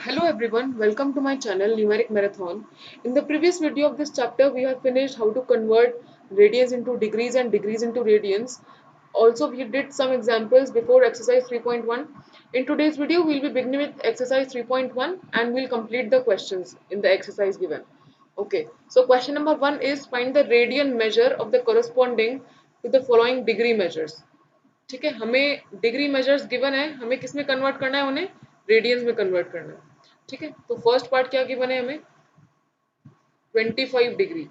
Hello everyone, welcome to my channel Numeric Marathon. In the previous video of this chapter, we have finished how to convert radians into degrees and degrees into radians. Also, we did some examples before exercise 3.1. In today's video, we'll be beginning with exercise 3.1 and we'll complete the questions in the exercise given. Okay, so question number 1 is find the radian measure of the corresponding to the following degree measures. ठीक है, हमें degree measures given है, हमें किस में convert करना है, उन्हें रेडियंस में कन्वर्ट करना है. ठीक है, तो फर्स्ट पार्ट क्या गिवन है हमें 25 डिग्री.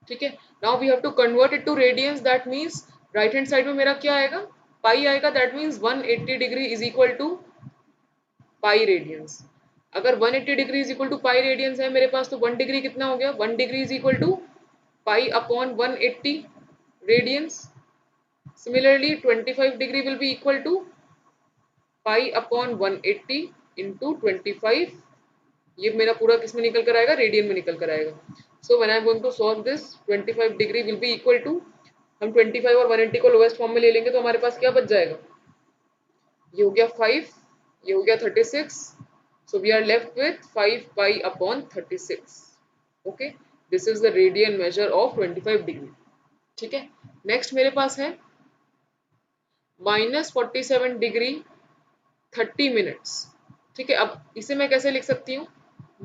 ठीक है, now we have to convert it to radians. That means right hand side में मेरा क्या आएगा, पाई आएगा. That means 180 degree is equal to pi radians. अगर 180 degree is equal to pi radians है मेरे पास, तो 1 डिग्री कितना हो गया, 1 degree is equal to pi upon 180 radians. Similarly, 25 degree will be equal to pi upon 180 into 25. ये मेरा पूरा किस में निकल कर आएगा, रेडियन में निकल कर आएगा. So when I am going to solve this, 25 degree will be equal to, हम 25 और 180 को लोवेस्ट फॉर्म में ले लेंगे तो हमारे पास क्या बच जाएगा, ये हो गया 5, ये हो गया 36. So we are left with 5 pi upon 36. Okay, this is the radian measure of 25 degree. ठीक है, नेक्स्ट मेरे पास है -47 डिग्री 30 मिनट्स. ठीक है, अब इसे मैं कैसे लिख सकती हूँ,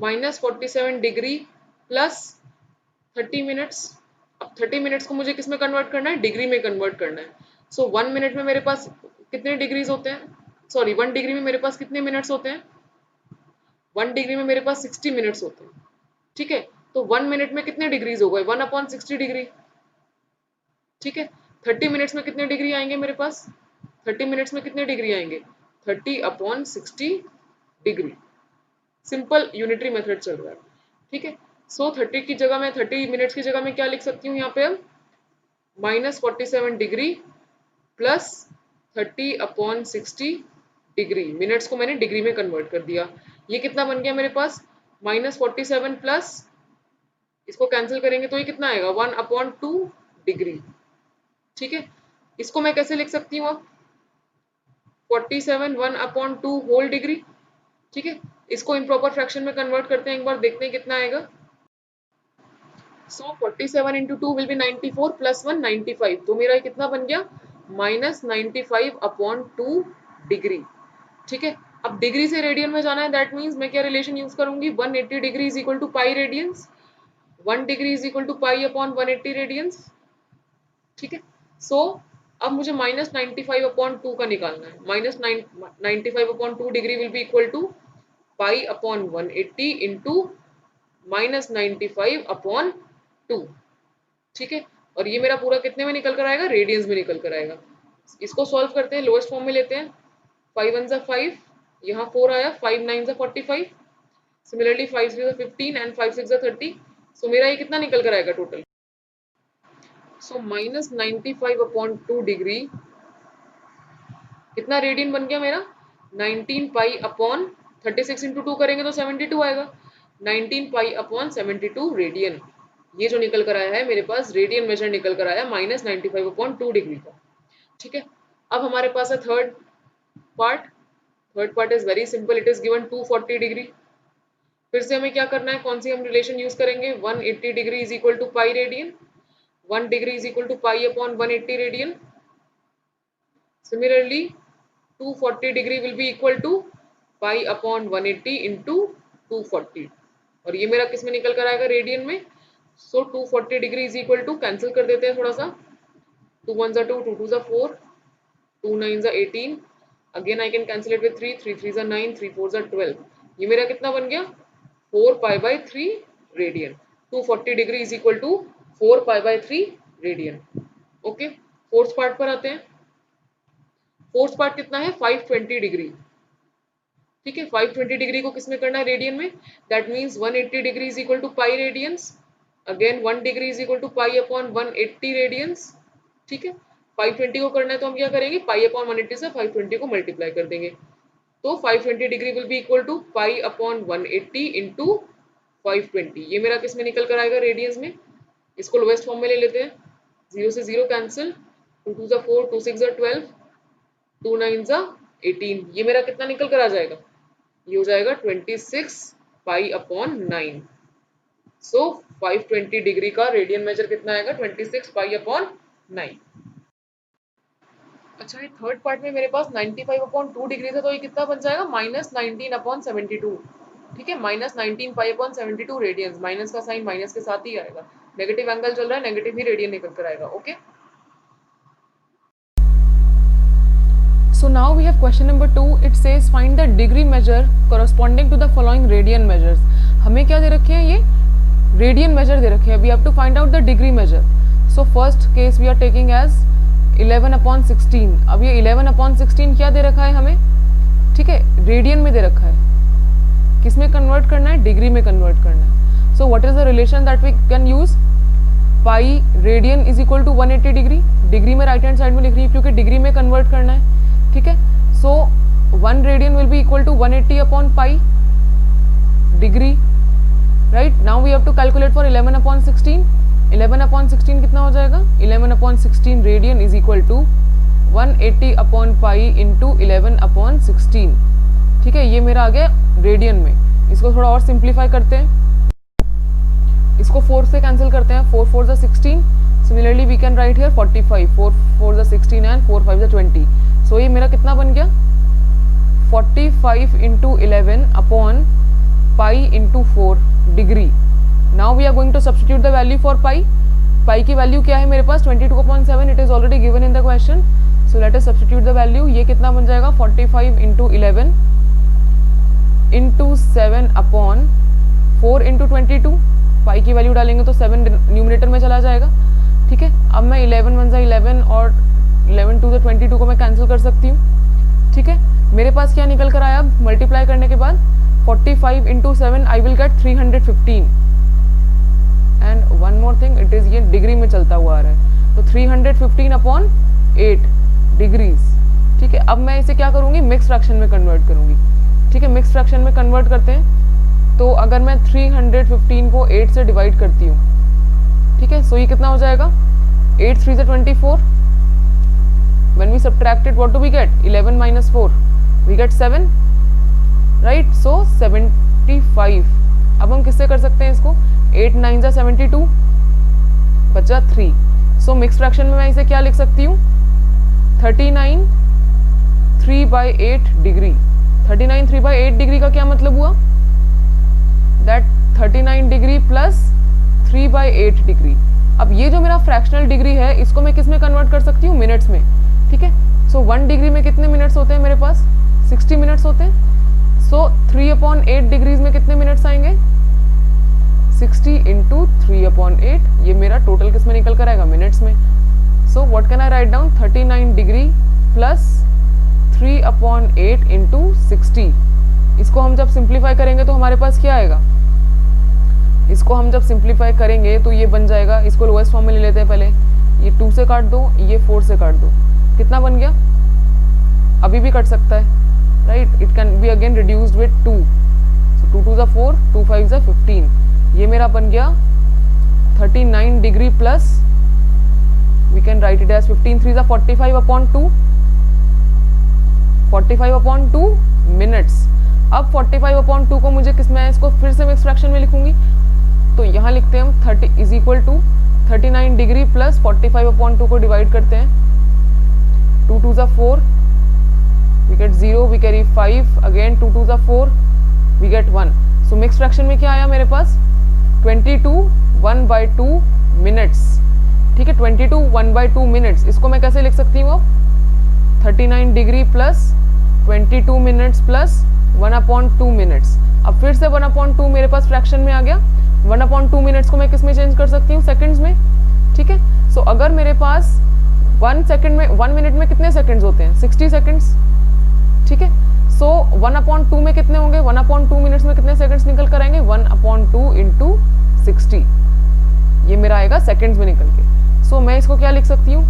-47 डिग्री प्लस 30 मिनट्स. अब 30 मिनट्स को मुझे किस में कन्वर्ट करना है, डिग्री में कन्वर्ट करना है. सो 1 मिनट में मेरे पास कितने डिग्रीज होते हैं, सॉरी 1 डिग्री में मेरे पास कितने मिनट्स होते हैं, 1 डिग्री में मेरे पास 60 मिनट्स होते हैं. ठीक है, तो 1 मिनट में कितने डिग्रीज हो गए, 1/60 डिग्री. ठीक है, 30 मिनट्स में कितने डिग्री आएंगे मेरे पास, 30 मिनट्स में कितने डिग्री आएंगे, 30/60 डिग्री. सिंपल यूनिटरी मेथड चल रहा है. ठीक है, सो 30 की जगह में, 30 मिनट्स की जगह में क्या लिख सकती हूँ यहाँ पे, अब -47 डिग्री प्लस 30/60 डिग्री. मिनट्स को मैंने डिग्री में कन्वर्ट कर दिया. ये कितना बन गया मेरे पास, -47 प्लस, इसको कैंसिल करेंगे तो ये कितना आएगा, 1/2 डिग्री. ठीक है, इसको मैं कैसे लिख सकती हूँ अब, 47 1/2 होल डिग्री. ठीक है, इसको इम्प्रॉपर फ्रैक्शन में कन्वर्ट करते हैं, एक बार देखते हैं कितना आएगा. सो 47 इंटू 2 विल बी 94 प्लस 1 95. तो मेरा कितना बन गया, -95/2 डिग्री. ठीक है, अब डिग्री से रेडियन में जाना है. दैट मीन्स मैं क्या रिलेशन यूज करूंगी, 180 degree is equal to pi radians, 1 degree is equal to pi upon 180 radians. ठीक है, सो अब मुझे -95/2 का निकालना है. -95/2 degree will be equal to pi upon 180 into -95/2. ठीक है, और ये मेरा पूरा कितने में निकल कर आएगा, रेडियंस में निकल कर आएगा. इसको सॉल्व करते हैं, लोएस्ट फॉर्म में लेते हैं. 5 1 5, यहाँ 4 आया, 5 9 45. Similarly 5 3 15 and 5 6 30. सो मेरा ये कितना निकल कर आएगा टोटल. सो -95/2 डिग्री कितना रेडियन बन गया मेरा, 19 पाई अपॉन 36 इंटू 2 करेंगे तो 72 आएगा. 19 पाई अपॉन 72 रेडियन, ये जो निकल कर आया है मेरे पास, रेडियन मेजर निकल कर आया -95/2 डिग्री का. ठीक है, अब हमारे पास है third part. Third part is very simple, it is given 240 degree. फिर से हमें क्या करना है, कौन सी हम रिलेशन यूज करेंगे, 180 degree is equal to pi radian, 1 degree is equal to pi upon 180 radian. Similarly 240 degree will be equal to pi upon 180 into 240. और ये मेरा किस में निकल कर आएगा, रेडियन में. So 240 degree is equal to, cancel कर देते हैं थोड़ा सा, 2 1 2, 2 2 4, 2 9 18. Again I can cancel it with 3 3 3 9, 3 4 12. ये मेरा कितना बन गया, 4 पाई/3 radian. 240 degree is equal to 4 पाई/3 रेडियन. ओके, फोर्थ पार्ट पर आते हैं. फोर्थ पार्ट कितना है, 520 डिग्री. ठीक है, 520 डिग्री को किसमें करना है, रेडियन में. That means 180 degree is equal to pi radians. Again 1 degree is equal to pi upon 180 radians. ठीक है, 520 को करना है तो हम क्या करेंगे, पाई अपॉन 180 से 520 को मल्टीप्लाई कर देंगे. तो 520 degree will be equal to pi upon 180 into 520. ये मेरा किस में निकल कर आएगा, रेडियंस में. इसको लोएस्ट फॉर्म में ले लेते हैं, 0 से 0 कैंसिल, 2 2 4, 2 6 12, 2 9 18. ये मेरा कितना निकल कर आ जाएगा, ये हो जाएगा 26 पाई अपॉन 9। सो 520 डिग्री का रेडियन मेजर कितना आएगा, 26 पाई अपॉन 9। अच्छा, ये थर्ड पार्ट में मेरे पास 95 अपॉन 2 डिग्री है, तो ये कितना बन जाएगा, -19 अपॉन 72। ठीक है, -19 पाई अपॉन 72 रेडियंस। माइनस का साइन माइनस के साथ ही आएगा, नेगेटिव एंगल चल रहा है, नेगेटिव ही रेडियन निकल कर आएगा। Okay, So now we have question number 2. It says find the degree measure corresponding to the following radian measures. हमें क्या दे रखे हैं, ये रेडियन मेजर दे रखे हैं. We have to find out the degree measure. So first case we are taking as 11/16. अब ये 11/16 क्या दे रखा है हमें, ठीक है, रेडियन में दे रखा है. किस में कन्वर्ट करना है, डिग्री में कन्वर्ट करना है. So what is the relation that we can use? Pi radian is equal to 180 degree. Degree में राइट हैंड साइड में लिख रही है क्योंकि डिग्री में कन्वर्ट करना है. ठीक है, so 1 radian will be equal to 180 upon pi degree. Right, now we have to calculate for 11/16. 11/16 कितना हो जाएगा, 11/16 radian is equal to 180 upon pi into 11/16. ठीक है, ये मेरा आ गया रेडियन में. इसको थोड़ा और सिंप्लीफाई करते हैं, इसको 4 से कैंसिल करते हैं. 4 4 16. Similarly we can write here 45. 4 4 16 and 4 5 20. So ये मेरा कितना बन गया, 45 into 11 upon pi into 4 degree. Now we are going to substitute the value for pi. Pi की वैल्यू क्या है मेरे पास, 22.7. It is already given in the question. So let us substitute the value. ये कितना बन जाएगा, 45 इंटू 11 इंटू 7 अपॉन 4 इंटू 22. पाई की वैल्यू डालेंगे तो 7 न्यूमरेटर में चला जाएगा. ठीक है, अब मैं 11 1 11 और 11 2 22 को मैं कैंसिल कर सकती हूँ. ठीक है, मेरे पास क्या निकल कर आया, अब मल्टीप्लाई करने के बाद 45 into 7 I will get 315. And one more thing, it is ये डिग्री में चलता हुआ आ रहा है, तो 315 अपॉन 8 डिग्रीज. ठीक है, अब मैं इसे क्या करूँगी, मिक्स फ्रैक्शन में कन्वर्ट करूँगी. ठीक है, मिक्स फ्रैक्शन में कन्वर्ट करते हैं. तो अगर मैं 315 को 8 से डिवाइड करती हूँ, ठीक है, सो ये कितना हो जाएगा, 8 3 से 24. When we subtract it, what do we get? 11 minus 4. We get 7. Right? So 75. अब हम किससे कर सकते हैं इसको, 8 9 जा 72, बचा 3. सो मिक्स फ्रैक्शन में मैं इसे क्या लिख सकती हूँ, 39 3/8 डिग्री. 39 3/8 डिग्री का क्या मतलब हुआ, दैट 39 डिग्री प्लस 3/8 डिग्री. अब ये जो मेरा फ्रैक्शनल डिग्री है, इसको मैं किस में कन्वर्ट कर सकती हूँ, मिनट्स में. ठीक है, सो 1 डिग्री में कितने मिनट्स होते हैं मेरे पास, 60 मिनट्स होते हैं. सो 3/8 डिग्रीज में कितने मिनट्स आएंगे, 60 इंटू 3/8. ये मेरा टोटल किस में निकल कर आएगा, मिनट्स में. सो what can I write down, 39 degree plus 3/8 into 60. इसको हम जब सिंप्लीफाई करेंगे तो हमारे पास क्या आएगा, इसको हम जब सिंप्लीफाई करेंगे तो ये बन जाएगा, इसको लोएस्ट फॉर्म में ले लेते हैं पहले. ये 2 से काट दो, ये 4 से काट दो, कितना बन गया, अभी भी कट सकता है. Right, it can be again reduced with 2. सो 2 2 जा 4, 2 5 जा 15. ये मेरा बन गया 39 degree plus, we can write it as 15 3 जा 45 अपॉन 2, 45 अपॉन 2 मिनट्स. अब 45 अपॉन 2 को मुझे किस में, इसको फिर से मिक्स फ्रैक्शन में लिखूंगी. तो यहाँ लिखते हैं हम 30 is equal to 39 degree plus 45 upon 2 को डिवाइड करते हैं. 2 2 जा 4, we get 0, we carry 5 again. 2 2 जा 4, we get 1. So mix fraction में क्या आया मेरे पास, 22 1/2 मिनट्स. ठीक है, 22 1/2 मिनट्स. इसको मैं कैसे लिख सकती हूँ, 39 degree plus 22 minutes plus 1/2 minutes. अब फिर से 1/2 मेरे पास फ्रैक्शन में आ गया. 1/2 मिनट्स को मैं किस में चेंज कर सकती हूँ, सेकंड्स में. ठीक है, सो अगर मेरे पास 1 सेकंड में, 1 मिनट में कितने सेकंड्स होते हैं, 60 सेकंड्स. ठीक है, सो 1/2 में कितने होंगे, 1/2 मिनट्स में कितने सेकंड्स निकल कर आएंगे, 1/2 इंटू 60. ये मेरा आएगा सेकंड्स में निकल के. सो मैं इसको क्या लिख सकती हूँ,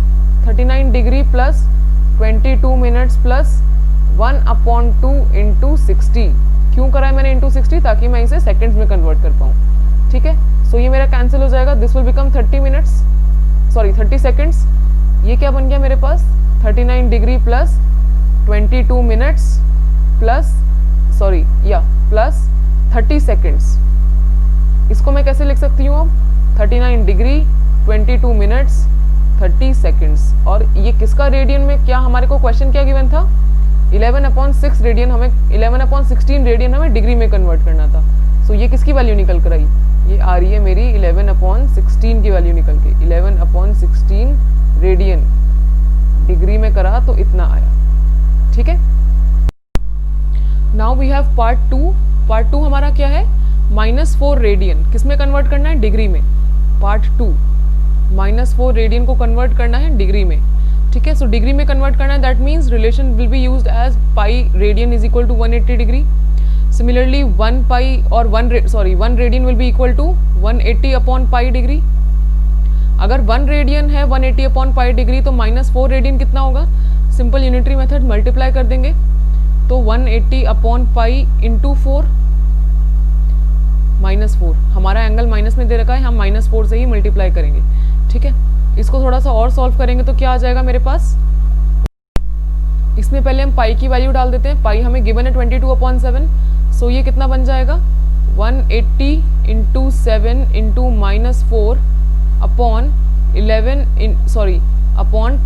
39 degree plus 22 minutes plus 1/2 into 60. क्यों करा है मैंने इंटू 60, ताकि मैं इसे सेकंड्स में कन्वर्ट कर पाऊँ. ठीक है, सो ये मेरा कैंसिल हो जाएगा. This will become 30 minutes, sorry 30 seconds. ये क्या बन गया मेरे पास, 39 degree plus 22 minutes plus sorry या प्लस 30 सेकेंड्स। इसको मैं कैसे लिख सकती हूँ अब, 39 डिग्री 22 मिनट्स 30 सेकेंड्स। और ये किसका रेडियन में, क्या हमारे को क्वेश्चन क्या गिवन था, 11/6 रेडियन, हमें 11/16 रेडियन हमें डिग्री में कन्वर्ट करना था। सो ये किसकी वैल्यू निकल कर आई, ये आ रही है मेरी 11/16 की वैल्यू निकल के, 11/16 रेडियन डिग्री में करा तो इतना आया। ठीक है, now we have part 2। Part 2 हमारा क्या है, -4 रेडियन किस में कन्वर्ट करना है, डिग्री में। पार्ट 2 -4 रेडियन को कन्वर्ट करना है डिग्री में। ठीक है, सो डिग्री में कन्वर्ट करना है, that means relation will be used as pi radian is equal to 180 degree. Similarly 1 pi और 1 radian will be equal to 180 upon pi degree. अगर 1 रेडियन है 180 अपॉन पाई डिग्री, तो -4 रेडियन कितना होगा, simple unitary method multiply कर देंगे, तो 180 upon pi into 4, -4, हमारा एंगल माइनस में दे रखा है, हम -4 से ही मल्टीप्लाई करेंगे। ठीक है, इसको थोड़ा सा और सॉल्व करेंगे तो क्या आ जाएगा मेरे पास, इसमें पहले हम पाई की वैल्यू डाल देते हैं। पाई हमें गिवन है 22/7, सो ये कितना बन जाएगा, 180 इंटू 7 इंटू -4 अपॉन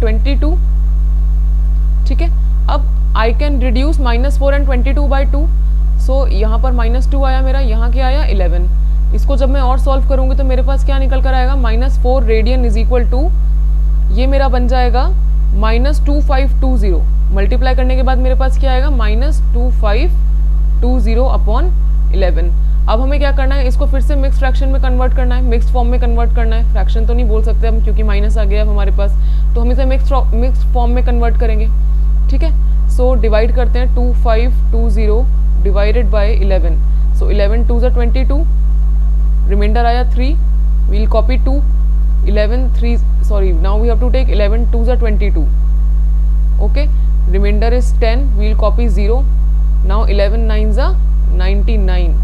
22। ठीक है, अब I can reduce -4 and 22 by 2, सो यहाँ पर -2 आया मेरा, यहाँ क्या आया 11। इसको जब मैं और सॉल्व करूँगी तो मेरे पास क्या निकल कर आएगा, -4 रेडियन इज इक्वल टू, ये मेरा बन जाएगा -2520। मल्टीप्लाई करने के बाद मेरे पास क्या आएगा, -2520 अपॉन 11। अब हमें क्या करना है, इसको फिर से मिक्स फ्रैक्शन में कन्वर्ट करना है, मिक्स फॉर्म में कन्वर्ट करना है। फ्रैक्शन तो नहीं बोल सकते हम क्योंकि माइनस आ गया अब हमारे पास, तो हम इसे मिक्स फॉर्म में कन्वर्ट करेंगे। ठीक है, सो डिवाइड करते हैं, 2520 डिवाइडेड बाय 11, सो 11 2 ज़ा 22, रिमाइंडर आया 3, we'll copy 2, 11 3 sorry now we have to take 11 2 ज़ा 22, okay, remainder is 10, we'll copy 0, now 11 9 ज़ा 99,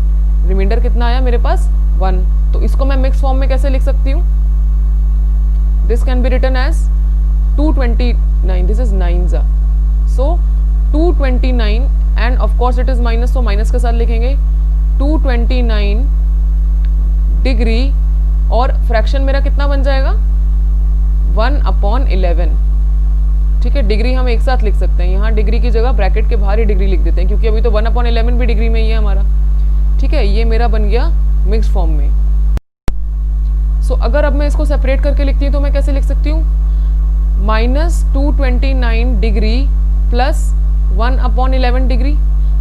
रिमाइंडर कितना आया मेरे पास 1। तो इसको मैं मिक्स फॉर्म में कैसे लिख सकती हूँ, this can be written as 229, this is 9 ज़ा, so 229 and of course it is minus, तो माइनस के साथ लिखेंगे 229 डिग्री, और फ्रैक्शन मेरा कितना बन जाएगा 1/11। ठीक है, डिग्री हम एक साथ लिख सकते हैं, यहाँ डिग्री की जगह ब्रैकेट के बाहर ही डिग्री लिख देते हैं क्योंकि अभी तो 1/11 भी डिग्री में ही है हमारा। ठीक है, ये मेरा बन गया मिक्स फॉर्म में। सो अगर अब मैं इसको सेपरेट करके लिखती हूँ तो मैं कैसे लिख सकती हूँ, -229 डिग्री प्लस 1/11 डिग्री।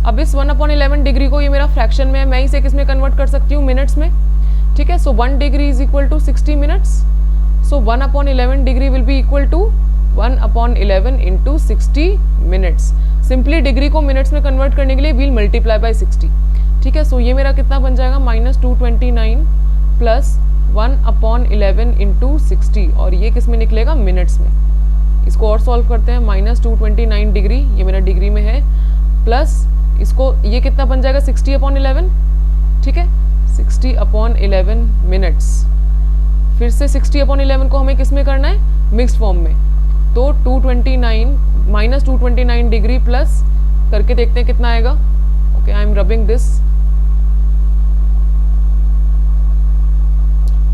अब इस 1/11 डिग्री को, ये मेरा फ्रैक्शन में है, मैं इसे किस में कन्वर्ट कर सकती हूँ, मिनट्स में। ठीक है, so 1 degree is equal to 60 minutes, so 1/11 degree will be equal to 1/11 into 60 minutes. Simply degree को मिनट्स में कन्वर्ट करने के लिए वील मल्टीप्लाई बाय 60। ठीक है, सो ये मेरा कितना बन जाएगा, -229 प्लस 1/11 इंटू 60, और ये किस में निकलेगा, मिनट्स में। इसको और सॉल्व करते हैं, -229 डिग्री, ये मेरा डिग्री में है, प्लस इसको ये कितना बन जाएगा 60/11। ठीक है, 60/11 मिनट्स। फिर से 60/11 को हमें किस में करना है, मिक्स फॉर्म में, तो 229 डिग्री प्लस करके देखते हैं कितना आएगा। Okay, I am rubbing this,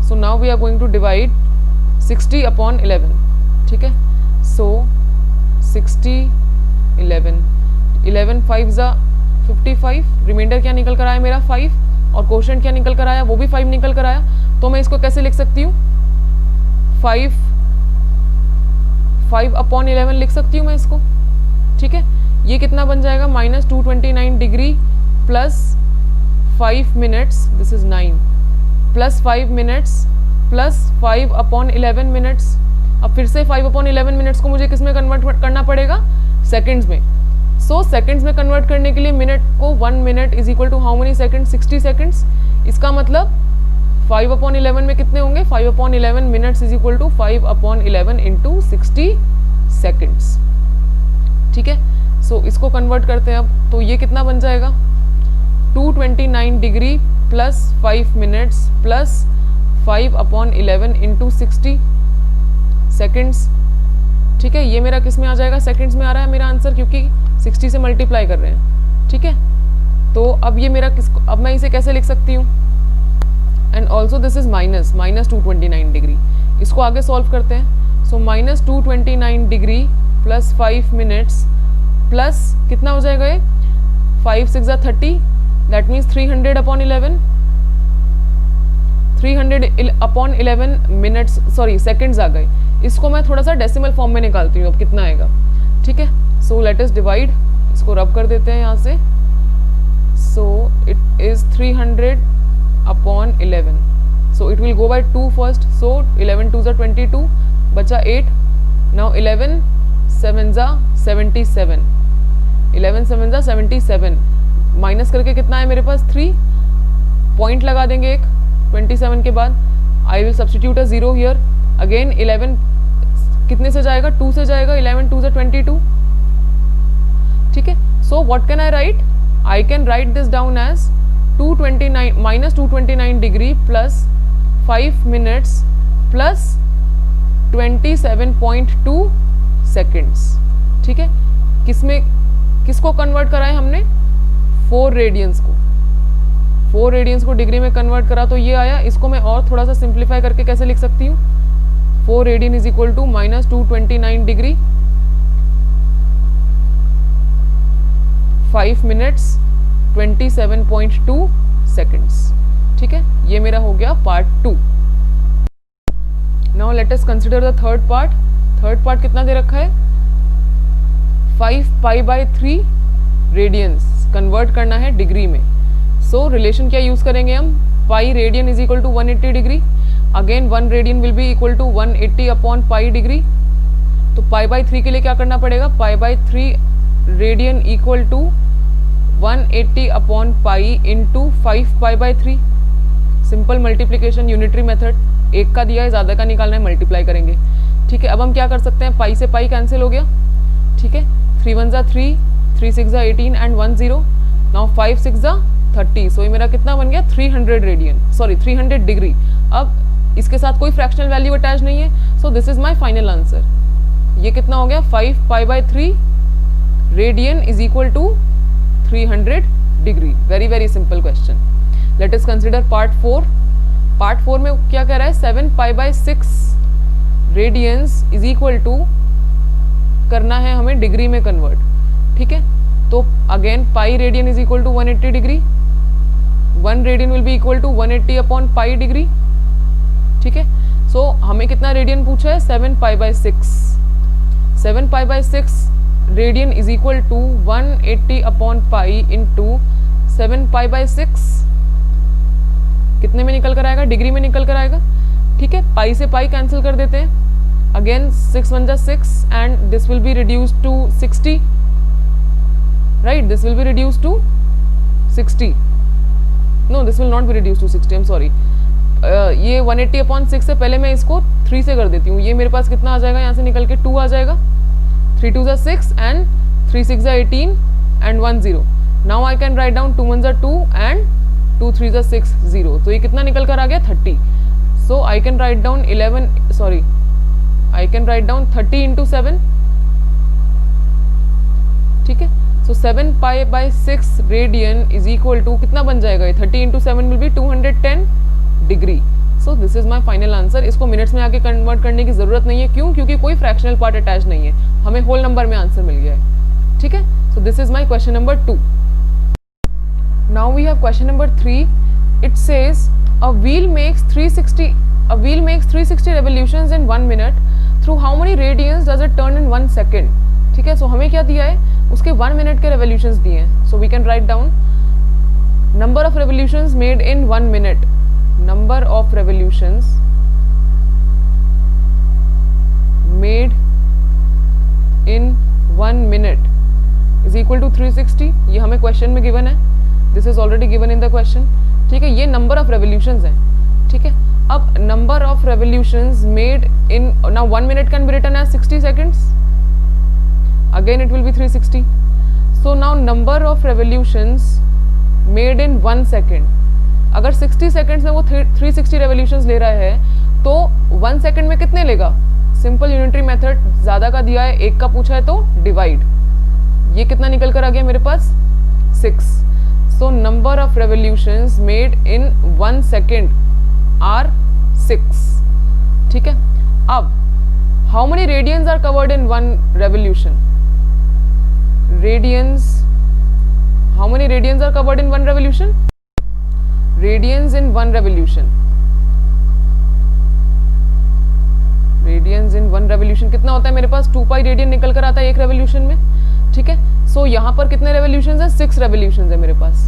so now we are going to divide 60/11। ठीक है, सो 60 11 5 ज़ा 55, रिमाइंडर क्या निकल कर आया मेरा 5, और क्वोशंट क्या निकल कर आया, वो भी 5 निकल कर आया। तो मैं इसको कैसे लिख सकती हूँ, 5/11 लिख सकती हूँ मैं इसको। ठीक है, ये कितना बन जाएगा, -229 degree plus 5 minutes, this is 9, plus 5 minutes plus 5/11 minutes. अब फिर से 5/11 मिनट्स को मुझे किस में कन्वर्ट करना पड़ेगा, सेकंड्स में। सो सेकंड्स में कन्वर्ट करने के लिए मिनट को 1 minute is equal to how many second, 60 seconds. इसका मतलब 5/11 में कितने होंगे, 5/11 minutes is equal to 5/11 into 60 seconds. ठीक है, सो इसको कन्वर्ट करते हैं अब, तो ये कितना बन जाएगा, 229 degree plus 5 minutes plus 5/11 into 60 seconds. ठीक है, ये मेरा किस में आ जाएगा, सेकंड्स में आ रहा है मेरा आंसर, क्योंकि 60 से मल्टीप्लाई कर रहे हैं। ठीक है, तो अब ये मेरा किसको, अब मैं इसे कैसे लिख सकती हूँ, and also this is minus 229 degree, इसको आगे सॉल्व करते हैं। So minus 229 degree plus 5 minutes plus कितना हो जाएगा ये, 5 6 30, that means 300 upon 11, 300 upon 11 minutes, sorry seconds आ गए। इसको मैं थोड़ा सा डेसिमल फॉर्म में निकालती हूँ, अब कितना आएगा, ठीक है। सो लेट अस डिवाइड, इसको रब कर देते हैं यहाँ से। So it is 300 upon 11, so it will go by 2 first, so 11 2 22, बचा 8, नाउ 11 7 77, 11 7 77, माइनस करके कितना है मेरे पास 3, पॉइंट लगा देंगे एक 27 के बाद, I will substitute a 0 here, again 11 कितने से जाएगा, 2 से जाएगा, 11 2 22, ठीक है। So what can I write, I can write this down as 229 minus 229 degree plus 5 minutes plus 27.2 seconds, ठीक है। किसको कन्वर्ट करा है हमने, 4 रेडियंस को, 4 रेडियंस को डिग्री में कन्वर्ट करा तो ये आया। इसको मैं और थोड़ा सा सिंप्लीफाई करके कैसे लिख सकती हूँ, 4 radian is equal to minus 229 degree 5 minutes 27.2 seconds, ठीक है। ये मेरा हो गया part 2। Now let us consider the third part. Third part कितना दे रखा है, 5 पाई बाय 3 रेडियंस कन्वर्ट करना है डिग्री में। सो रिलेशन क्या यूज करेंगे हम, pi radian is equal to 180 degree, again 1 radian will be equal to 180 upon pi degree. तो पाई बाय 3 के लिए क्या करना पड़ेगा, pi by 3 radian equal to 180 upon pi into 5 pi by 3, simple multiplication unitary method, एक का दिया है ज़्यादा का निकालना है, मल्टीप्लाई करेंगे, ठीक है। अब हम क्या कर सकते हैं, पाई से पाई कैंसिल हो गया, ठीक है, 3 1 3, 3 6 18 एंड 1 0, नाउ 5 6 30, सो ये मेरा कितना बन गया 300 रेडियन, सॉरी 300 डिग्री। अब इसके साथ कोई फ्रैक्शनल वैल्यू अटैच नहीं है, so this is my final answer. ये कितना हो गया 5 pi by 3 radian is equal to 300 degree. Very very simple question. Let us consider part 4। Part 4 में क्या कह रहा है, 7 pi by 6 radians is equal to करना है हमें डिग्री में कन्वर्ट, ठीक है। तो again pi radian is equal to 180 degree, 1 radian will be equal to 180 upon pi degree, ठीक है। सो हमें कितना रेडियन पूछा है, 7 pi by 6, 7 pi by 6 radian is equal to 180 upon pi into 7 pi by 6 कितने में निकल कर आएगा, डिग्री में निकल कर आएगा, ठीक है। पाई से पाई कैंसिल कर देते हैं, again 6 1 6 and this will be reduced to 60, right, this will be reduced to 60, no this will not be reduced to 60, I am sorry. ये 180 अपॉन 6 से पहले मैं इसको 3 से कर देती हूँ, ये मेरे पास कितना आ जाएगा, यहाँ से निकल के 2 आ जाएगा, 3 2 6 and 3 6 18 and 1 0। Now I can write down 2 1 2 and 2 3 6 0, तो ये कितना निकल कर आ गया 30। So I can write down 30 into 7, ठीक है। So 7 pi by 6 radian is equal to कितना बन जाएगा, 30 into 7 will be 210 degree. So this is my final answer. इसको मिनट्स में आके कन्वर्ट करने की जरूरत नहीं है, क्यों, क्योंकि कोई फ्रैक्शनल पार्ट अटैच नहीं है, हमें होल नंबर में आंसर मिल गया है, ठीक है। So this is my question number 2। Now we have question number 3। It says a wheel makes 360 revolutions in 1 minute. Through how many radians does it turn in 1 second? ठीक है, so हमें क्या दिया है, उसके 1 मिनट के रेवोल्यूशंस दिए हैं। So we can write down number of revolutions made in 1 minute, number of revolutions made in 1 minute is equal to 360। ये हमें क्वेश्चन में गिवन है, this is already given in the question, ठीक है। ये नंबर ऑफ रेवोल्यूशंस हैं, ठीक है। अब number of revolutions made in, now 1 minute can be written as 60 seconds, again it will be 360। So now number of revolutions made in 1 second, अगर 60 seconds में वो 360 रेवोल्यूशंस ले रहा है तो 1 सेकेंड में कितने लेगा, सिंपल यूनिटरी मेथड, ज़्यादा का दिया है, एक का पूछा है तो डिवाइड, ये कितना निकल कर आ गया मेरे पास 6। So number of revolutions made in 1 second are 6. ठीक है. अब how many radians are covered in one revolution? Radians. How many radians are covered in one revolution? Radians in one revolution. Radians in one revolution कितना होता है मेरे पास? 2 pi radian निकल कर आता है एक रेवोल्यूशन में. ठीक है. सो यहाँ पर कितने रेवोल्यूशंस हैं? 6 रेवोल्यूशंस है मेरे पास.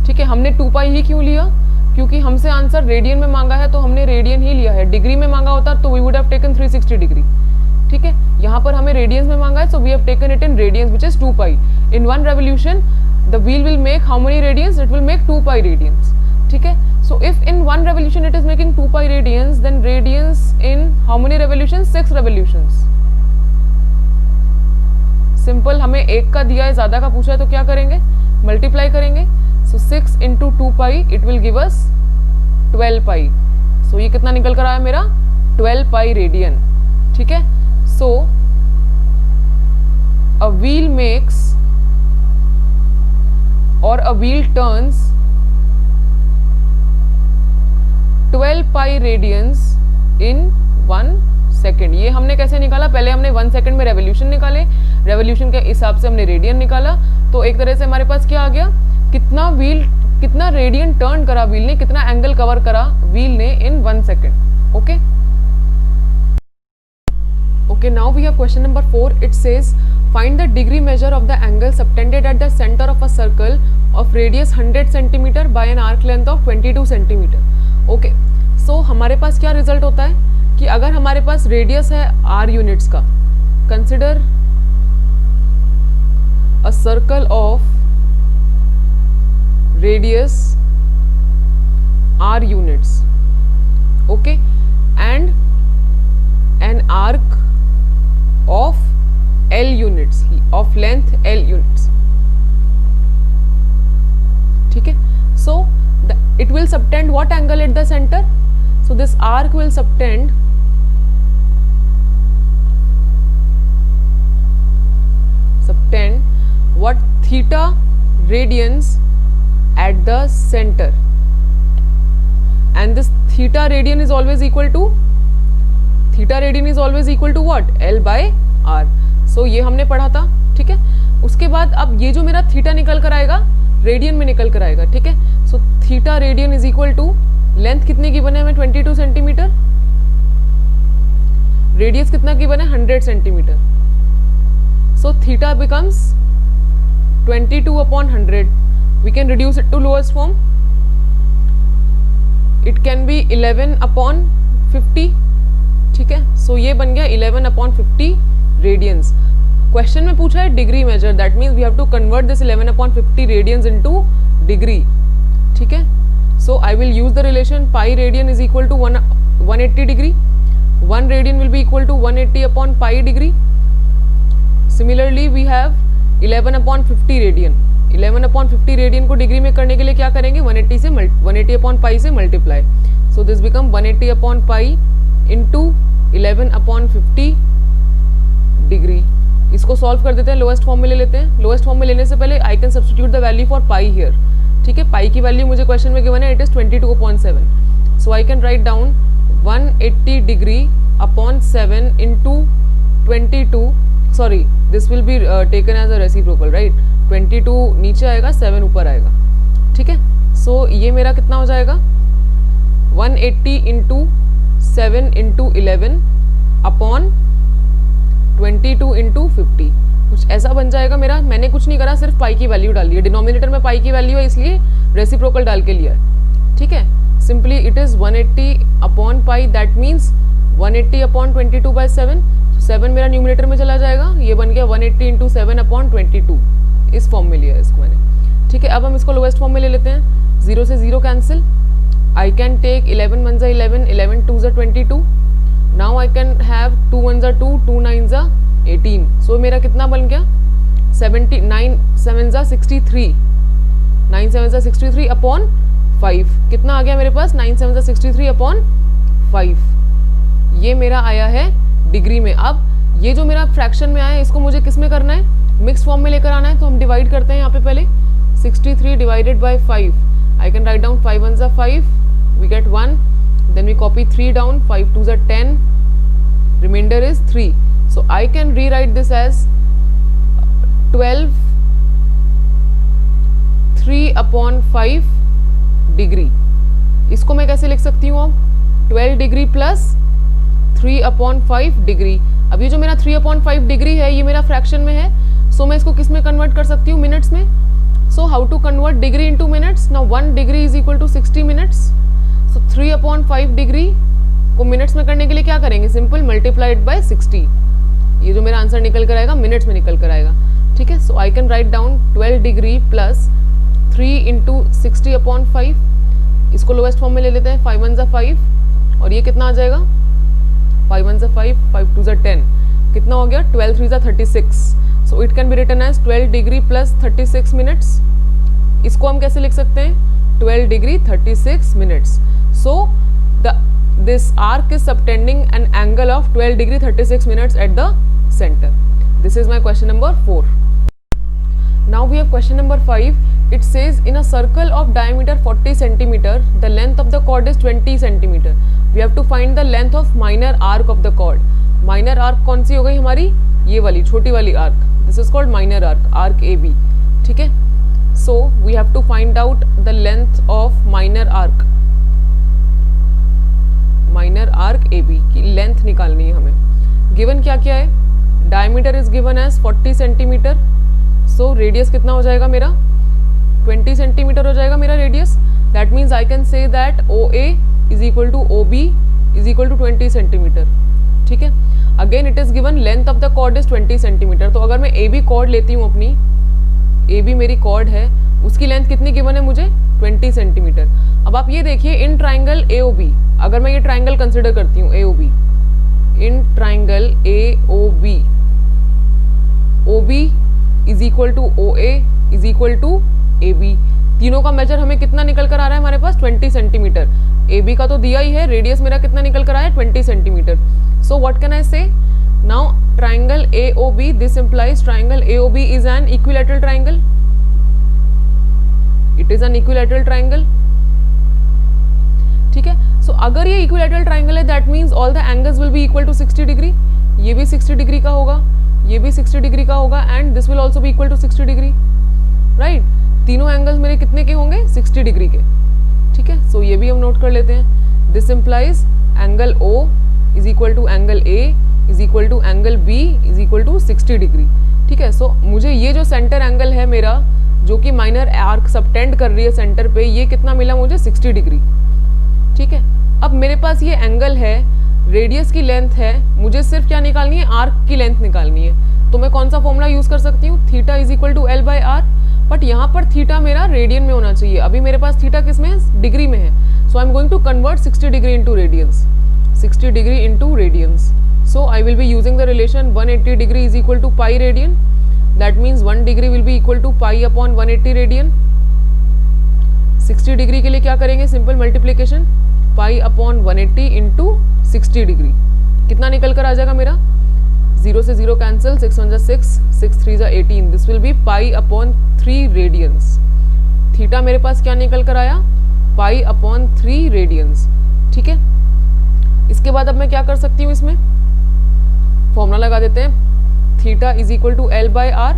ठीक है. हमने 2 पाई ही क्यों लिया? क्योंकि हमसे आंसर रेडियन में मांगा है तो हमने रेडियन ही लिया है. डिग्री में मांगा होता तो we would have taken 360 degree. ठीक है. यहाँ पर हमें रेडियंस में मांगा है so we have taken it in radians which is 2 pi. In one revolution the wheel will make how many radians? It will make 2 pi radians. ठीक है. So if in one revolution it is making 2 pi radians, then radians in how many revolutions? 6 revolutions. Simple. हमें एक का दिया है, ज़्यादा का पूछा है तो क्या करेंगे? मल्टीप्लाई करेंगे. So 6 into 2 pi it will give us 12 pi. So ये कितना निकल कर आया मेरा? 12 pi radian. ठीक है. So a wheel makes or a wheel turns 12 pi radiance in 1 second. ये हमने कैसे निकाला? पहले हमने 1 सेकेंड में रेवोल्यूशन निकाले, रेवोल्यूशन के हिसाब से हमने रेडियन निकाला. तो एक तरह से हमारे पास क्या आ गया? कितना रेडियन टर्न करा व्हील ने, कितना एंगल कवर करा व्हील ने in 1 second. Okay okay. Now we have question number 4. It says find the degree measure of the angle subtended at the centre of a circle of radius 100 centimetre by an arc length of 22 centimetre. Okay. So हमारे पास क्या result होता है कि अगर हमारे पास radius है r यूनिट्स का, consider a circle of radius r units. Okay. And an arc of l units, of length l units. ठीक है. सो it will subtend what angle at the center? So this arc will subtend what theta radians at the center, and this theta radian is always equal to what? L by R. So ये हमने पढ़ा था. ठीक है. उसके बाद अब ये जो मेरा थीटा निकल कर आएगा रेडियन में निकल कर आएगा. ठीक है. So theta radian is equal to length कितनी की बने हमें? 22 सेंटीमीटर. रेडियस कितना की बने? 100 centimeter. So theta becomes 22 upon 100. We can reduce it to lowest form. It can be 11 upon 50. ठीक है. सो ये बन गया 11 अपॉन 50 रेडियंस. क्वेश्चन में पूछा है degree measure, that means we have to convert this 11 upon 50 radians into degree. ठीक है. So I will use the relation pi radian is equal to 180 degree. 1 radian will be equal to 180 upon pi degree. Similarly we have 11 upon 50 radian. 11 upon 50 radian को degree में करने के लिए क्या करेंगे? 180 upon पाई से multiply. So this become 180 upon pi into 11 upon 50 degree. इसको solve कर देते हैं, लोएस्ट फॉर्म में ले लेते हैं. लोएस्ट फॉर्म में लेने से पहले I can substitute the value for pi here. ठीक है. पाई की वैल्यू मुझे क्वेश्चन में गिवन है, it is 22.7. So I can write down 180 degree upon 7 into 22. Sorry, this will be taken as a reciprocal, right? 22 नीचे आएगा, 7 ऊपर आएगा. ठीक है. सो ये मेरा कितना हो जाएगा? 180 इंटू 7 इंटू 11 अपॉन 22 इंटू 50. कुछ ऐसा बन जाएगा मेरा. मैंने कुछ नहीं करा, सिर्फ पाई की वैल्यू डाल दी है. डिनोमिनेटर में पाई की वैल्यू है इसलिए रेसिप्रोकल डाल के लिया है. ठीक है. Simply it is 180 upon pi, that means 180 upon 22 by 7. 7 मेरा न्यूमिनेटर में चला जाएगा. ये बन गया 180 इंटू 7 अपॉन 22. इस फॉर्म में लिया है इसको मैंने. ठीक है. अब हम इसको लोएस्ट फॉर्म में ले लेते हैं. 0 से 0 कैंसिल. आई कैन टेक 11 1 जा 11, 11 2 जा 22. नाउ आई कैन हैव 2 1 जा 2, 2 9 जा 18. सो मेरा कितना बन गया? 79 7 जा 63. 9 7 जा 63 अपॉन 5. कितना आ गया मेरे पास? 9 7 जा 63 अपॉन 5. ये मेरा आया है डिग्री में. अब ये जो मेरा फ्रैक्शन में आया है इसको मुझे किस में करना है? मिक्स फॉर्म में लेकर आना है तो हम डिवाइड करते हैं यहाँ पे पहले 63 divided by 5. I can write down 5 ones are 5, we get 1, then we copy 3 down, 5 twos are 10, remainder is 3. So I can rewrite this as 12 3/5 degree. इसको मैं कैसे लिख सकती हूँ अब? 12 डिग्री प्लस 3/5 डिग्री. अब ये जो मेरा 3/5 डिग्री है ये मेरा फ्रैक्शन में है, सो मैं इसको किस में कन्वर्ट कर सकती हूँ? मिनट्स में. So how to convert degree into minutes? Now 1 degree is equal to 60 minutes. So 3/5 degree को मिनट्स में करने के लिए क्या करेंगे? Simple multiplied by 60. ये जो मेरा आंसर निकल कर आएगा मिनट्स में निकल कर आएगा. ठीक है. So I can write down 12 degree plus 3 into 60/5. इसको लोएस्ट फॉर्म में ले लेते हैं. 5 1s are 5 और ये कितना आ जाएगा? 5 1s are 5, 5 2s are 10. कितना हो गया? 12 3s are 36. So it can be written as 12 degree plus 36 minutes. इसको हम कैसे लिख सकते हैं? 12 degree 36 minutes. So this arc is subtending an angle of 12 degree 36 minutes at the center. This is my question number 4. Now we have question number 5. It says in a circle of diameter 40 centimeter, the length of the chord is 20 centimeter. We have to find the length of minor arc of the chord. Minor arc कौन सी हो गई हमारी? ये वाली छोटी वाली arc. This is called minor arc, arc AB. ठीक है. So we have to find out the length of minor arc. Minor arc AB की लेंथ निकालनी है हमें. गिवन क्या क्या है? Diameter is given as 40 centimeter. So radius कितना हो जाएगा मेरा? 20 centimeter हो जाएगा मेरा radius. That means I can say that OA is equal to OB is equal to 20 centimeter. ठीक है. Again it is given length of the chord is 20 centimeter. तो अगर मैं ए बी कॉर्ड लेती हूँ अपनी, ए बी मेरी cord है, उसकी लेंथ कितनी गिवन है मुझे? 20 सेंटीमीटर. अब आप ये देखिए इन ट्राइंगल ए ओ बी, अगर मैं ये ट्राइंगल कंसिडर करती हूँ A O B, in triangle A O B is equal to O A is equal to A B. तीनों का मेजर हमें कितना निकल कर आ रहा है हमारे पास? 20 सेंटीमीटर. ए बी का तो दिया ही है, रेडियस मेरा कितना निकल कर आया है? 20 centimetre. So what can I say? Now triangle AOB, this implies triangle AOB is an equilateral triangle. It is an equilateral triangle. ठीक है. So अगर ये equilateral triangle है, that means all the angles will be equal to 60 degree. ये भी 60 degree का होगा, ये भी 60 डिग्री का होगा, and this will also be equal to 60 degree. Right? तीनों एंगल्स मेरे कितने के होंगे? 60 डिग्री के. ठीक है. So ये भी हम नोट कर लेते हैं. This implies angle O is equal to angle A is equal to angle B is equal to 60 degree. ठीक है. सो मुझे ये जो सेंटर एंगल है मेरा, जो कि माइनर आर्क सबटेंड कर रही है सेंटर पे, ये कितना मिला मुझे? 60 डिग्री. ठीक है. अब मेरे पास ये एंगल है, रेडियस की लेंथ है, मुझे सिर्फ क्या निकालनी है? आर्क की लेंथ निकालनी है. तो मैं कौन सा फॉर्मूला यूज कर सकती हूँ? Theta is equal to L by R. But यहाँ पर थीटा मेरा रेडियन में होना चाहिए. अभी मेरे पास थीटा किस में है? डिग्री में है. So I am going to convert 60 degree into radians. 60 degree into radians. So I will be using the relation 180 degree is equal to pi radian. That means 1 degree will be equal to pi upon 180 radian. 60 degree के लिए क्या करेंगे? Simple multiplication, pi upon 180 into 60 degree. कितना निकल कर आ जाएगा मेरा? 0 से 0 cancel, 6 1 6, 6 3 18. This will be pi upon 3 radians. Theta मेरे पास क्या निकल कर आया? Pi upon 3 radians. ठीक है. इसके बाद अब मैं क्या कर सकती हूँ? इसमें फॉर्मूला लगा देते हैं. Theta is equal to L by R.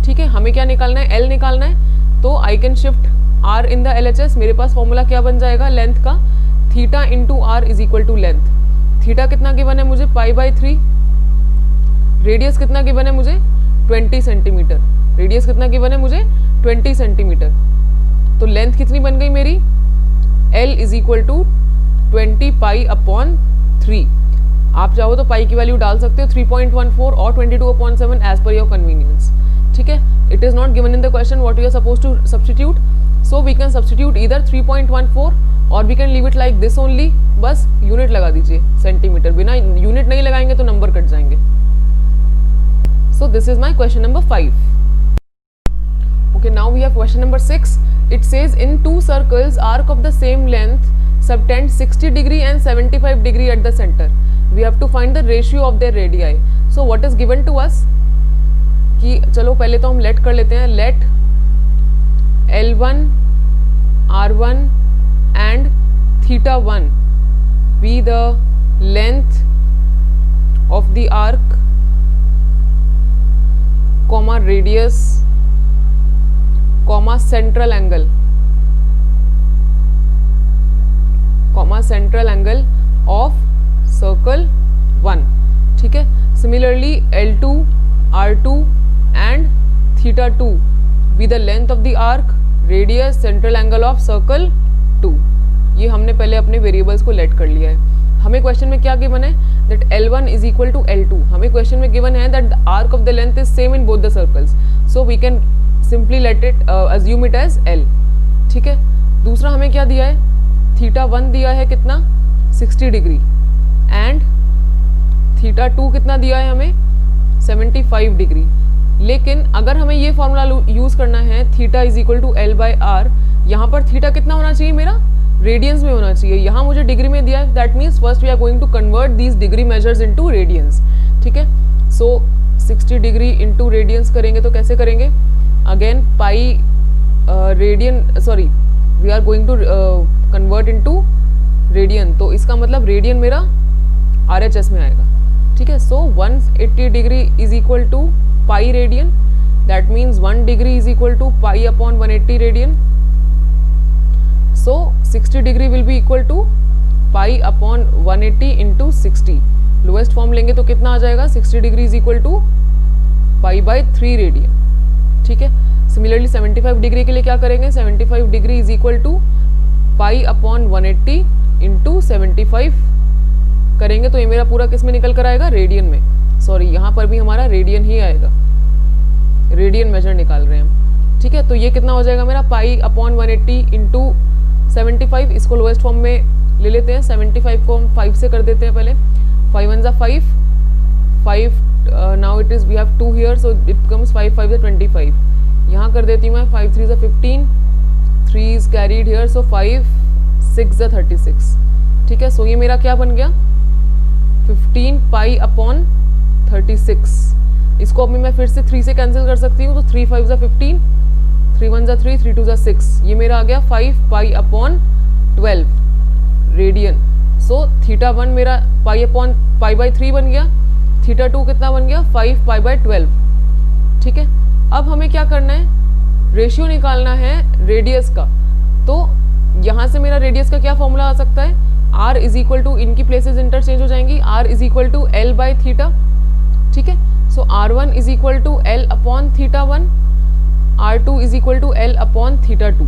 ठीक है. हमें क्या निकालना है? एल निकालना है. तो I can shift R in the L H S. मेरे पास फॉर्मूला क्या बन जाएगा लेंथ का? Theta into R is equal to length. Theta कितना गिवन है मुझे? Pi by 3. रेडियस कितना गिवन है मुझे? 20 सेंटीमीटर. रेडियस कितना गिवन है मुझे? 20 सेंटीमीटर. तो लेंथ कितनी बन गई मेरी? L is equal to 20 pi upon 3. आप चाहो तो पाई की वैल्यू डाल सकते हो 3.14 और 22/7 एज पर योर कन्वीनियंस. ठीक है. It is not given in the question what you are suppose to substitute. So we can substitute either 3.14 और we can leave it like this only. बस यूनिट लगा दीजिए सेंटीमीटर. बिना unit नहीं लगाएंगे तो नंबर कट जाएंगे. So this is my question number 5. Okay, now we have question number 6. It says in 2 circles arc of the same length subtend 60 degree and 75 degree at the center. We have to find the ratio of their radii. So what is given to us? कि चलो पहले तो हम late कर लेते हैं, let L1 R1 and theta 1 be the length of the arc comma radius comma central angle of circle 1. ठीक है. Similarly L2 R2 and theta 2 be the length of the arc, radius, central angle of circle 2. ये हमने पहले अपने variables को late कर लिया है. हमें क्वेश्चन में क्या गिवन है, that L1 is equal to L2. हमें क्वेश्चन में गिवन है that the arc of the length is same in both the circles, so we can simply let it assume it as L. ठीक है. दूसरा हमें क्या दिया है, थीटा 1 दिया है कितना 60 डिग्री एंड थीटा 2 कितना दिया है हमें 75 डिग्री. लेकिन अगर हमें ये फॉर्मूला यूज करना है theta is equal to L by R, यहाँ पर थीटा कितना होना चाहिए मेरा, रेडियंस में होना चाहिए. यहाँ मुझे डिग्री में दिया है, that means first we are going to convert these degree measures into radians. ठीक है. सो 60 डिग्री इनटू रेडियंस करेंगे तो कैसे करेंगे, again pi radian, sorry we are going to convert into radian, तो इसका मतलब रेडियन मेरा RHS में आएगा. ठीक है. So 180 degree is equal to pi radian, that means 1 degree is equal to pi upon 180 radian. So 60 degree will be equal to pi upon 180 into 60. Lowest form लेंगे तो कितना आ जाएगा, 60 degree is equal to pi by 3 radian. ठीक है. Similarly 75 degree के लिए क्या करेंगे, 75 degree is equal to pi upon 180 into 75 करेंगे तो ये मेरा पूरा किस में निकल कर आएगा, रेडियन में. सॉरी यहाँ पर भी हमारा रेडियन ही आएगा, रेडियन मेजर निकाल रहे हैं हम. ठीक है. तो ये कितना हो जाएगा मेरा, पाई अपॉन 180 इंटू 75. इसको लोएस्ट फॉर्म में ले लेते हैं, 75 को हम 5 से कर देते हैं पहले. 5 1 जा 5, 5 now it is we have 2 here, so it becomes 5 5 जा 25. यहाँ कर देती हूँ मैं 5 3 जा 15, 3 इज कैरीड हियर, सो 5 6 जा 36. ठीक है. सो ये मेरा क्या बन गया, 15 पाई अपॉन 36. इसको अभी मैं फिर से 3 से कैंसिल कर सकती हूँ, तो 3 5 जा 15, 3 1 जा 3, 3 2 जा 6. ये मेरा आ गया 5 pi upon 12 radian. So theta 1 मेरा पाई अपॉन पाई बाई 3 बन गया, थीटा 2 कितना बन गया 5 पाई बाई 12. ठीक है. अब हमें क्या करना है, रेशियो निकालना है रेडियस का. तो यहाँ से मेरा रेडियस का क्या फॉर्मूला आ सकता है, R इज इक्वल टू, इनकी प्लेसेस इंटरचेंज हो जाएंगी, R is equal to L by theta. ठीक है. So R1 is equal to L upon theta 1, R2 is equal to L upon theta 2.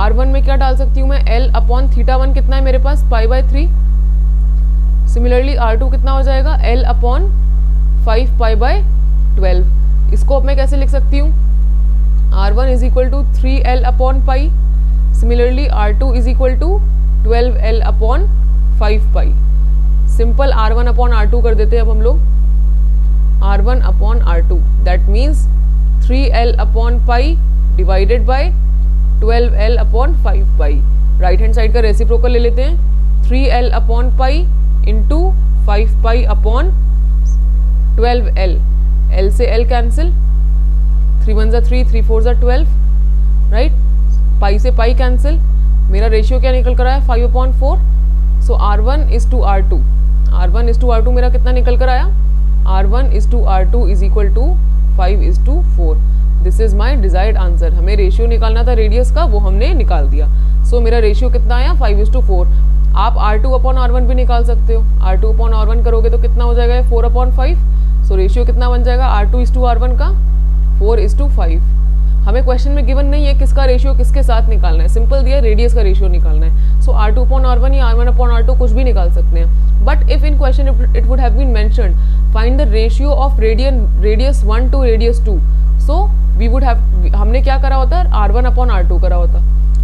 R1 में क्या डाल सकती हूँ मैं, L अपॉन थीटा 1 कितना है मेरे पास, पाई बाई 3. सिमिलरली R2 कितना हो जाएगा, L अपॉन 5 पाई बाई 12. इसको अब मैं कैसे लिख सकती हूँ, R1 is equal to 3L upon pi. Similarly R2 is equal to 12L upon 5 pi. Simple R1 upon R2 कर देते हैं अब हम लोग, R1 upon R2, that means 3L upon pi divided by 12L upon 5 pi. Right hand side का reciprocal ले लेते हैं, 3L upon pi into 5 pi upon 12L. L से L कैंसिल, 3 1 जा 3, 3 4 जा 12. राइट. पाई से पाई कैंसिल, मेरा रेशियो क्या निकल कर आया, 5 upon 4. So R1 is to R2, R1 is to R2 मेरा कितना निकल कर आया, R1 is to R2 is equal to 5 is to 4. This is my desired answer. हमें रेशियो निकालना था रेडियस का, वो हमने निकाल दिया. सो मेरा रेशियो कितना आया, 5 इज टू 4. आप R2 अपॉन R1 भी निकाल सकते हो. R2 अपॉन R1 करोगे तो कितना हो जाएगा, 4 अपॉन 5. सो रेशियो कितना बन जाएगा, R2 इज टू R1 का 4 इज टू 5. हमें क्वेश्चन में गिवन नहीं है किसका रेशियो किसके साथ निकालना है, सिंपल दिया है रेडियस का रेशियो निकालना है. सो R2 अपॉन R1 या R1 अपॉन R2 कुछ भी निकाल सकते हैं. But if in question it would have been mentioned find the ratio of radius 1 to radius 2, so we would have, हमने क्या करा होता, R1 अपॉन R2 करा होता.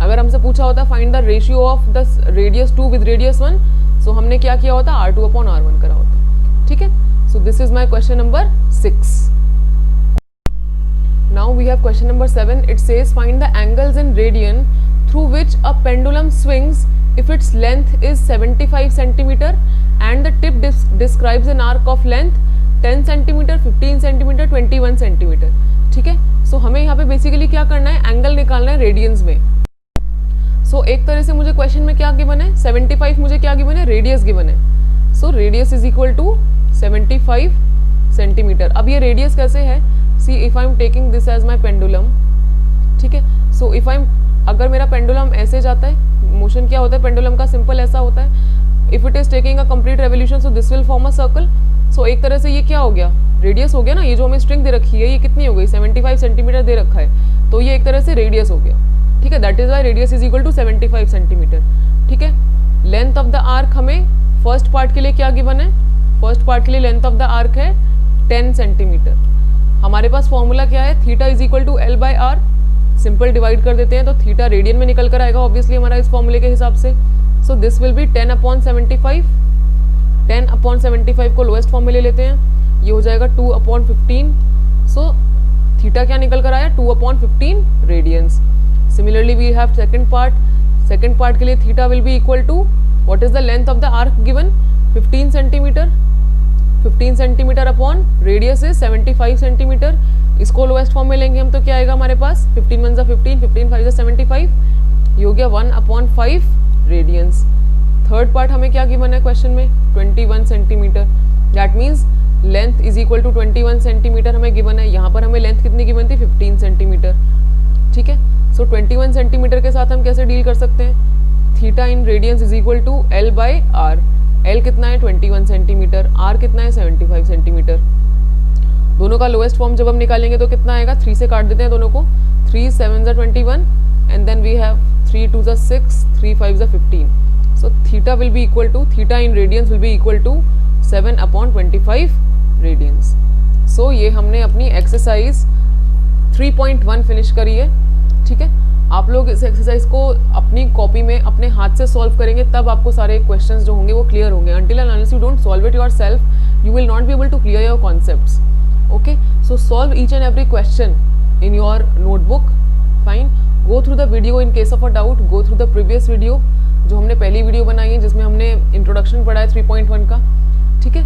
अगर हमसे पूछा होता find the ratio of the radius 2 with radius 1, सो हमने क्या किया होता, R2 अपॉन R1 करा होता. ठीक है. So this is my question number 6. Now we have question number 7. It says find the angles in radian through which a pendulum swings if its length is 75 centimeter and the tip describes an arc of length 10 centimetre, 15 centimetre, 21 centimetre. ठीक है, so हमें यहाँ पे basically क्या करना है, angle निकालना है रेडियंस में। सो एक तरह से मुझे क्वेश्चन में क्या गिवन है, 75 मुझे क्या गिवन है, रेडियस गिवन है। So radius is equal to 75 centimetre. अब ये रेडियस कैसे है, see if I am taking this as my pendulum, ठीक है, सो इफ आई एम, अगर मेरा पेंडुलम ऐसे जाता है, मोशन क्या होता है पेंडुलम का, सिंपल ऐसा होता है, if it is taking a complete revolution so this will form a circle. So एक तरह से ये क्या हो गया, रेडियस हो गया ना, ये जो हमें स्ट्रिंग दे रखी है ये कितनी हो गई, 75 सेंटीमीटर दे रखा है, तो ये एक तरह से रेडियस हो गया। ठीक है, that is why radius is equal to 75 centimetre. ठीक है, लेंथ ऑफ द आर्क हमें फर्स्ट पार्ट के लिए क्या गिवन है, फर्स्ट पार्ट के लिए लेंथ ऑफ द आर्क है 10 सेंटीमीटर। हमारे पास फॉर्मूला क्या है, theta is equal to L by R, simple divide कर देते हैं तो थीटा रेडियन में निकल कर आएगा ऑब्वियसली हमारा इस फॉर्मूले के हिसाब से। सो दिस विल बी 10/75, 10/75 को लोएस्ट फॉर्म में ले लेते हैं, ये हो जाएगा 2/15। सो थीटा क्या निकल कर आया, 2/15 radians. Similarly we have second part के लिए theta will be equal to, what is the length of the arc given, 15 centimetre, 15 centimetre upon radius is 75 centimetre. इसको लोएस्ट फॉर्म में लेंगे हम तो क्या आएगा हमारे पास, 15 1 15, 15 5 75, ये हो गया 1/5 रेडियंस। थर्ड पार्ट हमें क्या गिवन है क्वेश्चन में, 21 centimetre, that means length is equal to 21 centimetre हमें गिवन है। यहाँ पर हमें लेंथ कितनी गिवन थी, 15 सेंटीमीटर। ठीक है, सो 21 सेंटीमीटर के साथ हम कैसे डील कर सकते हैं, theta in radians is equal to L by R. L कितना है 21 सेंटीमीटर, आर कितना है 75 सेंटीमीटर। दोनों का लोएस्ट फॉर्म जब हम निकालेंगे तो कितना आएगा, 3 से काट देते हैं दोनों को, 3 7 21 and then we have 3 2 6, 3 5 15। So theta will be equal to, theta in radians will be equal to 7/25 radians. So ये हमने अपनी एक्सरसाइज 3.1 फिनिश करी है। ठीक है, आप लोग इस एक्सरसाइज को अपनी कॉपी में अपने हाथ से सॉल्व करेंगे तब आपको सारे क्वेश्चंस जो होंगे वो क्लियर होंगे। until and unless you don't solve it yourself you will not be able to clear your concepts. Okay, so solve each and every question in your notebook. Fine, go through the video in case of a doubt, go through the previous video जो हमने पहली video बनाई है जिसमें हमने introduction पढ़ा है 3.1 का। ठीक है,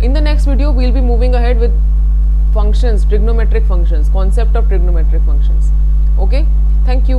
in the next video we'll be moving ahead with functions, trigonometric functions, concept of trigonometric functions. Okay, thank you.